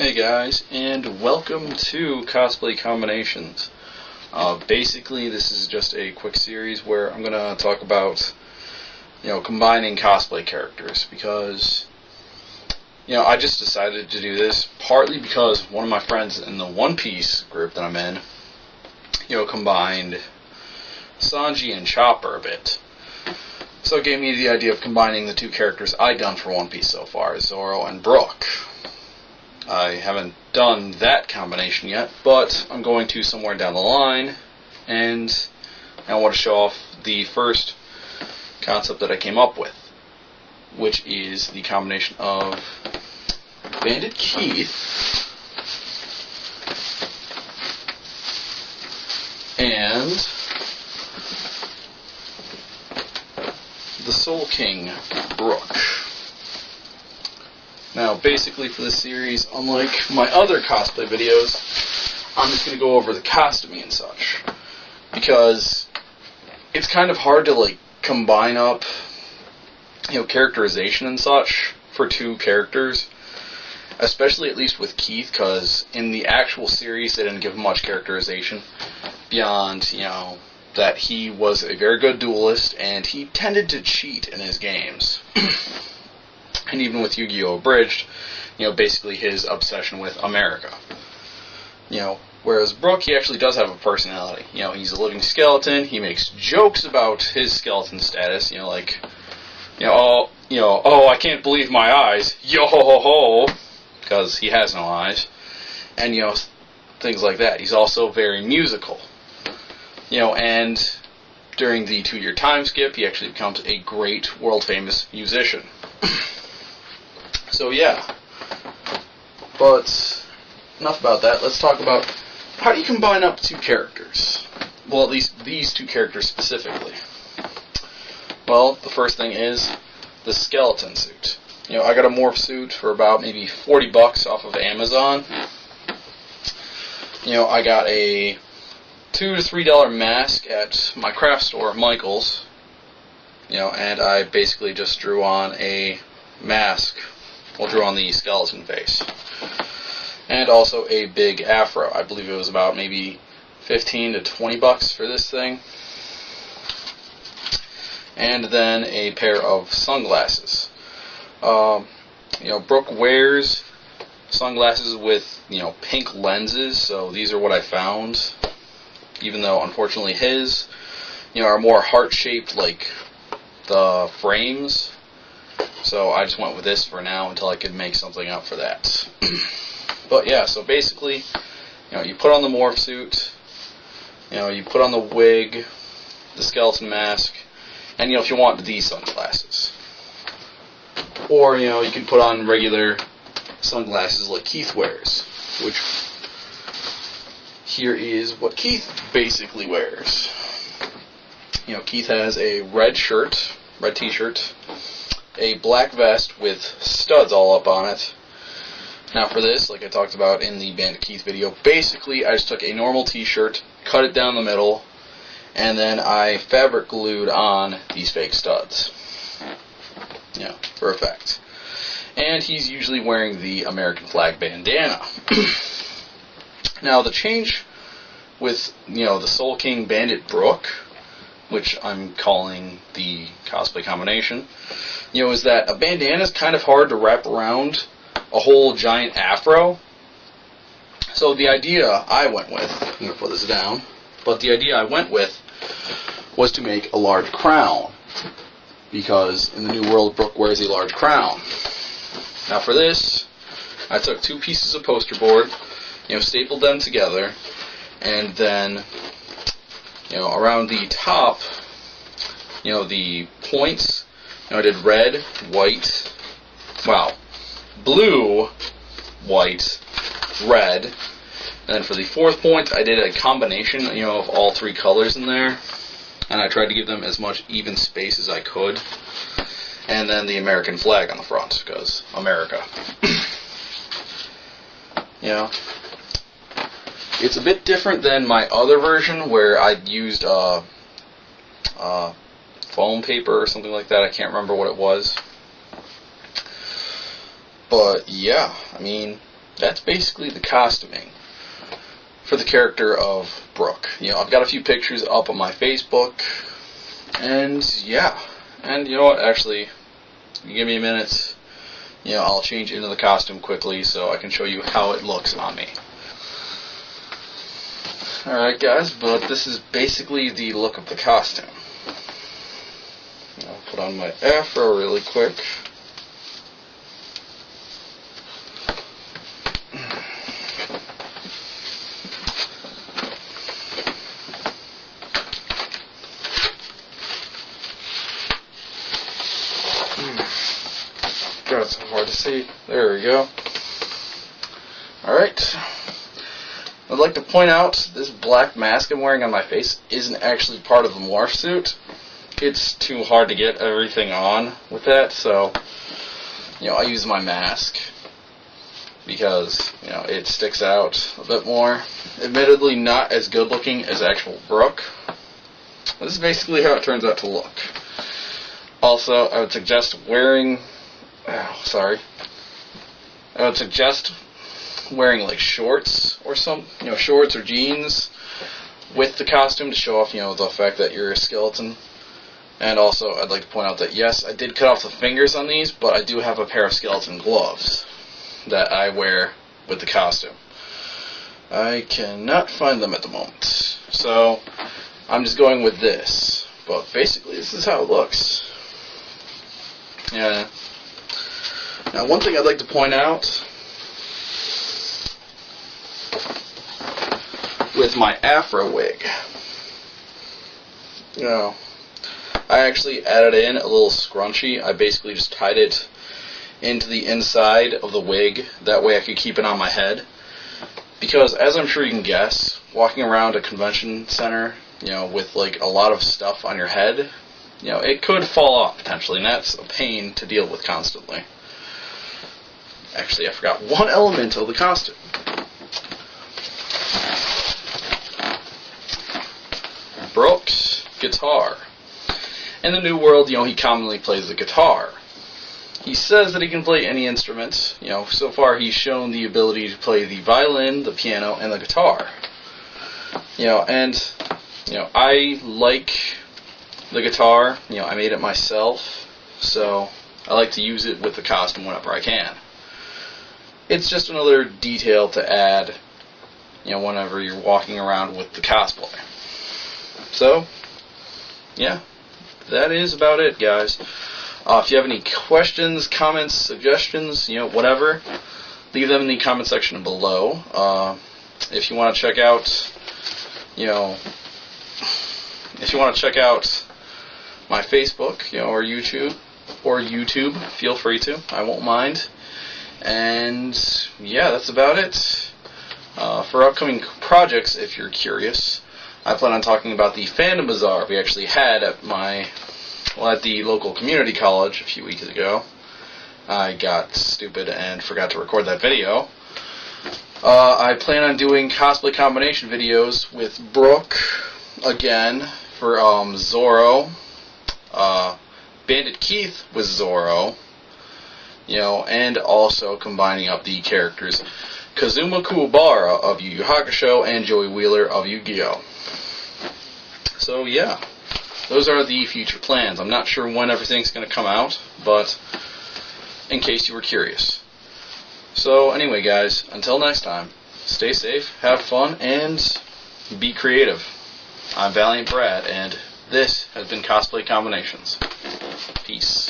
Hey guys, and welcome to Cosplay Combinations. Basically, this is just a quick series where I'm going to talk about, combining cosplay characters, because, I just decided to do this partly because one of my friends in the One Piece group that I'm in, combined Sanji and Chopper a bit. So it gave me the idea of combining the two characters I'd done for One Piece so far, Zoro and Brook. I haven't done that combination yet, but I'm going to somewhere down the line, and I want to show off the first concept that I came up with, which is the combination of Bandit Keith and the Soul King Brook. Now, basically for this series, unlike my other cosplay videos, I'm just going to go over the costuming and such, because it's kind of hard to, combine up, characterization and such for two characters, especially at least with Keith, because in the actual series they didn't give him much characterization beyond, that he was a very good duelist, and he tended to cheat in his games. And even with Yugioh Abridged, basically his obsession with America. Whereas Brook, he actually does have a personality. He's a living skeleton. He makes jokes about his skeleton status. Oh, I can't believe my eyes. Yo ho ho ho, because he has no eyes, and things like that. He's also very musical. And during the 2-year time skip, he actually becomes a great world famous musician. So yeah, but enough about that. Let's talk about how do you combine up two characters. Well, at least these two characters specifically. Well, the first thing is the skeleton suit. I got a morph suit for about maybe $40 off of Amazon. I got a $2 to $3 mask at my craft store, Michael's. And I basically just drew on a mask. We'll draw on the skeleton face. And also a big afro. I believe it was about maybe $15 to $20 for this thing. And then a pair of sunglasses. Brook wears sunglasses with, pink lenses, so these are what I found. Even though, unfortunately, his, are more heart-shaped like the frames. So I just went with this for now until I could make something up for that. But yeah, so basically, you put on the morph suit, you put on the wig, the skeleton mask, and if you want, these sunglasses. Or, you can put on regular sunglasses like Keith wears, which here is what Keith basically wears. Keith has a red shirt, red t-shirt, a black vest with studs all up on it. Now for this, like I talked about in the Bandit Keith video, basically I just took a normal t-shirt, cut it down the middle, and then I fabric glued on these fake studs. For effect. And he's usually wearing the American flag bandana. Now the change with, the Soul King Bandit Brook, which I'm calling the cosplay combination, is that a bandana is kind of hard to wrap around a whole giant afro. So the idea I went with, I'm going to put this down, but the idea I went with was to make a large crown, because in the New World, Brook wears a large crown. Now for this, I took 2 pieces of poster board, stapled them together, and then, around the top, the points, I did red, white, blue, white, red, and then for the 4th point, I did a combination, of all 3 colors in there, and I tried to give them as much even space as I could, and then the American flag on the front, because America. It's a bit different than my other version, where I used foam paper or something like that. I can't remember what it was. But yeah, I mean, that's basically the costuming for the character of Brook. I've got a few pictures up on my Facebook, and yeah. And you know what, actually, you give me a minute, I'll change into the costume quickly so I can show you how it looks on me. Alright guys, but this is basically the look of the costume. I'll put on my afro really quick. God, it's so hard to see. There we go. Alright. I'd like to point out this black mask I'm wearing on my face isn't actually part of the morph suit. It's too hard to get everything on with that, so I use my mask because it sticks out a bit more. Admittedly, not as good looking as actual Brook. This is basically how it turns out to look. Also, I would suggest wearing like shorts or shorts or jeans with the costume to show off, the fact that you're a skeleton. And also, I'd like to point out that yes, I did cut off the fingers on these, but I do have a pair of skeleton gloves that I wear with the costume. I cannot find them at the moment, so I'm just going with this. But basically, this is how it looks. Yeah. Now, one thing I'd like to point out with my afro wig, I actually added in a little scrunchie. I basically just tied it into the inside of the wig. That way I could keep it on my head. Because, as I'm sure you can guess, walking around a convention center, with like a lot of stuff on your head, it could fall off potentially, and that's a pain to deal with constantly. Actually, I forgot one element of the costume. Brook's guitar. In the New World, he commonly plays the guitar. He says that he can play any instrument. So far he's shown the ability to play the violin, the piano, and the guitar. I like the guitar. I made it myself, so I like to use it with the costume whenever I can. It's just another detail to add, whenever you're walking around with the cosplay. So, yeah, that is about it, guys. If you have any questions, comments, suggestions, whatever, leave them in the comment section below. If you want to check out, my Facebook, or YouTube, feel free to. I won't mind. And yeah, that's about it. For upcoming projects, if you're curious, I plan on talking about the Fandom Bazaar we actually had at the local community college a few weeks ago. I got stupid and forgot to record that video. I plan on doing cosplay combination videos with Brook again for Zoro, Bandit Keith with Zoro, and also combining up the characters Kazuma Kuwabara of Yu Yu Hakusho and Joey Wheeler of Yugioh. So yeah, those are the future plans. I'm not sure when everything's going to come out, but in case you were curious. So anyway, guys, until next time, stay safe, have fun, and be creative. I'm ValiantBrad, and this has been Cosplay Combinations. Peace.